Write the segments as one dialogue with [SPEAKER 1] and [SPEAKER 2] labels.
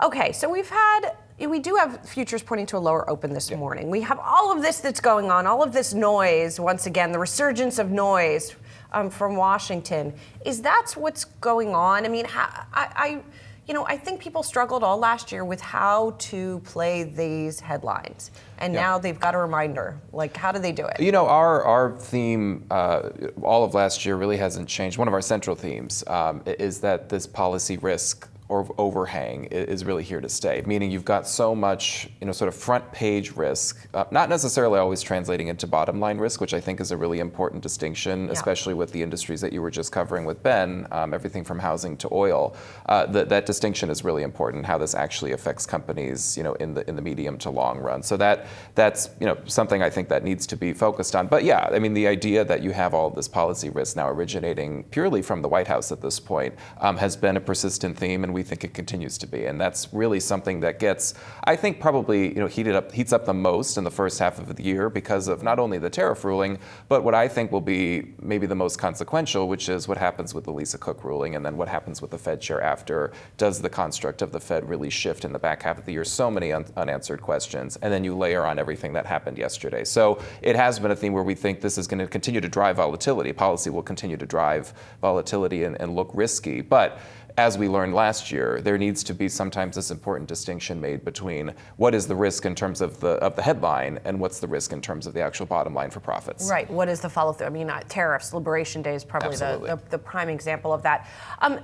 [SPEAKER 1] Okay, so we do have futures pointing to a lower open this morning. We have all of this that's going on, all of this noise, once again, the resurgence of noise from Washington. Is that what's going on? I mean, I think people struggled all last year with how to play these headlines. And now they've got a reminder. Like, how do they do it?
[SPEAKER 2] You know, our theme all of last year really hasn't changed. One of our central themes is that this policy risk or overhang is really here to stay, meaning you've got so much, sort of front page risk, not necessarily always translating into bottom line risk, which I think is a really important distinction, especially with the industries that you were just covering with Ben, everything from housing to oil. That distinction is really important, how this actually affects companies, in the medium to long run. So that's something I think that needs to be focused on. But yeah, I mean, the idea that you have all of this policy risk now originating purely from the White House at this point has been a persistent theme, and we think it continues to be. And that's really something that gets, I think, probably heats up the most in the first half of the year because of not only the tariff ruling, but what I think will be maybe the most consequential, which is what happens with the Lisa Cook ruling and then what happens with the Fed chair after. Does the construct of the Fed really shift in the back half of the year? So many unanswered questions. And then you layer on everything that happened yesterday. So it has been a theme where we think this is going to continue to drive volatility. Policy will continue to drive volatility and look risky. But as we learned last year, there needs to be sometimes this important distinction made between what is the risk in terms of the headline and what's the risk in terms of the actual bottom line for profits.
[SPEAKER 1] Right. What is the follow-through? I mean, tariffs, Liberation Day is probably the prime example of that.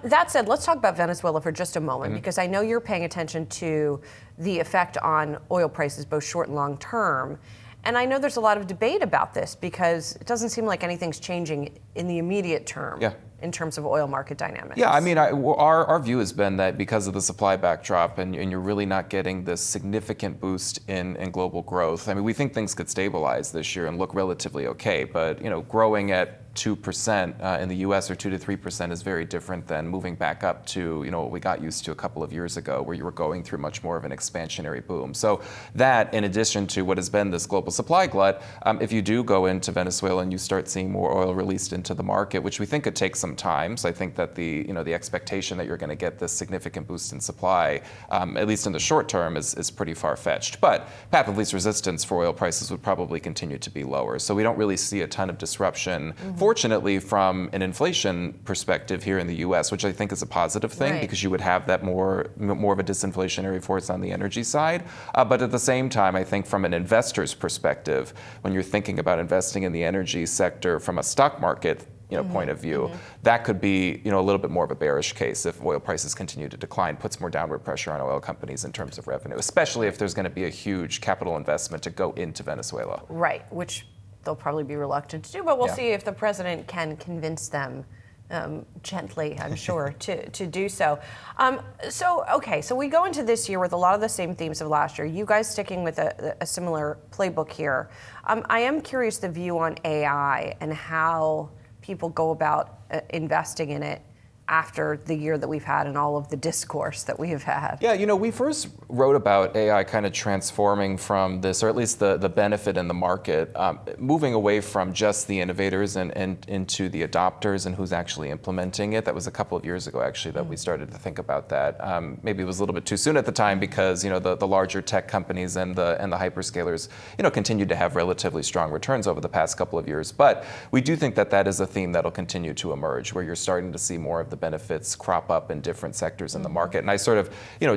[SPEAKER 1] That said, let's talk about Venezuela for just a moment, because I know you're paying attention to the effect on oil prices, both short and long term. And I know there's a lot of debate about this because it doesn't seem like anything's changing in the immediate term. In terms of oil market dynamics.
[SPEAKER 2] Yeah, I mean, our view has been that because of the supply backdrop and you're really not getting this significant boost in global growth. I mean, we think things could stabilize this year and look relatively okay, but growing at 2% in the U.S. or 2 to 3% is very different than moving back up to what we got used to a couple of years ago, where you were going through much more of an expansionary boom. So that, in addition to what has been this global supply glut, if you do go into Venezuela and you start seeing more oil released into the market, which we think could take some time. So I think that the expectation that you're going to get this significant boost in supply, at least in the short term, is pretty far-fetched. But path of least resistance for oil prices would probably continue to be lower. So we don't really see a ton of disruption. Fortunately, from an inflation perspective here in the U.S., which I think is a positive thing, because you would have that more of a disinflationary force on the energy side. But at the same time, I think from an investor's perspective, when you're thinking about investing in the energy sector from a stock market point of view, that could be a little bit more of a bearish case if oil prices continue to decline, puts more downward pressure on oil companies in terms of revenue, especially if there's going to be a huge capital investment to go into Venezuela.
[SPEAKER 1] Right, which they'll probably be reluctant to do, but we'll see if the president can convince them gently, I'm sure, to do so. So we go into this year with a lot of the same themes of last year. You guys sticking with a similar playbook here. I am curious the view on AI and how people go about investing in it after the year that we've had and all of the discourse that we have had.
[SPEAKER 2] Yeah, we first wrote about AI kind of transforming from this, or at least the benefit in the market, moving away from just the innovators and into the adopters and who's actually implementing it. That was a couple of years ago, actually, that we started to think about that. Maybe it was a little bit too soon at the time because, the larger tech companies and the hyperscalers, continued to have relatively strong returns over the past couple of years. But we do think that is a theme that'll continue to emerge, where you're starting to see more of the benefits crop up in different sectors in the market. And I sort of,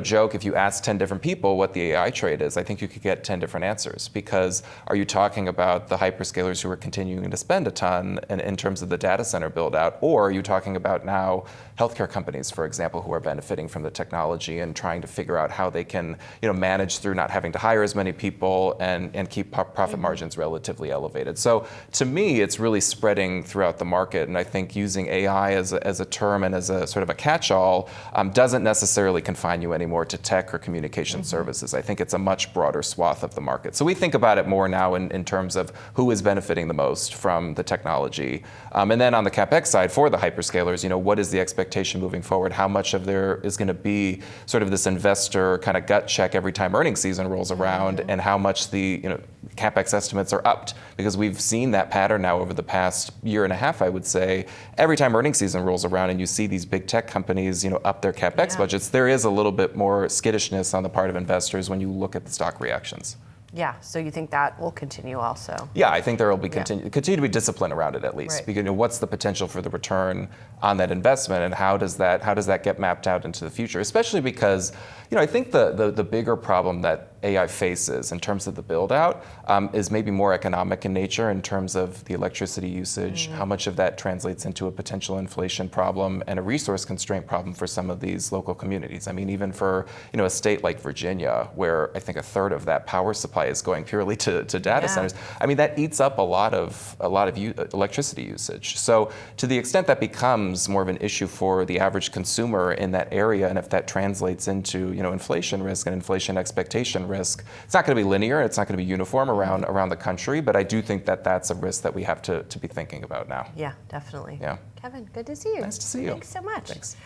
[SPEAKER 2] joke, if you ask 10 different people what the AI trade is, I think you could get 10 different answers. Because are you talking about the hyperscalers who are continuing to spend a ton in terms of the data center build out, or are you talking about now healthcare companies, for example, who are benefiting from the technology and trying to figure out how they can, manage through not having to hire as many people and keep profit margins relatively elevated. So to me, it's really spreading throughout the market. And I think using AI as a term and as a sort of a catch-all doesn't necessarily confine you anymore to tech or communication services. I think it's a much broader swath of the market. So we think about it more now in terms of who is benefiting the most from the technology. And then on the CapEx side for the hyperscalers, what is the expectation moving forward? How much of there is going to be sort of this investor kind of gut check every time earnings season rolls around, and how much the CapEx estimates are upped, because we've seen that pattern now over the past year and a half, I would say. Every time earnings season rolls around and you see these big tech companies, up their CapEx budgets, there is a little bit more skittishness on the part of investors when you look at the stock reactions.
[SPEAKER 1] Yeah, so you think that will continue also?
[SPEAKER 2] Yeah, I think there will be continue to be discipline around it, at least.
[SPEAKER 1] Right.
[SPEAKER 2] Because what's the potential for the return on that investment, and how does that get mapped out into the future? Especially because I think the bigger problem that AI faces in terms of the build out is maybe more economic in nature, in terms of the electricity usage, how much of that translates into a potential inflation problem and a resource constraint problem for some of these local communities. I mean, even for a state like Virginia, where I think a third of that power supply is going purely to data centers. I mean, that eats up a lot of electricity usage. So to the extent that becomes more of an issue for the average consumer in that area, and if that translates into inflation risk and inflation expectation risk, it's not going to be linear, it's not going to be uniform around the country, but I do think that that's a risk that we have to be thinking about now.
[SPEAKER 1] Yeah, definitely.
[SPEAKER 2] Yeah.
[SPEAKER 1] Kevin, good to see you.
[SPEAKER 2] Nice to see you.
[SPEAKER 1] Thanks so much.
[SPEAKER 2] Thanks.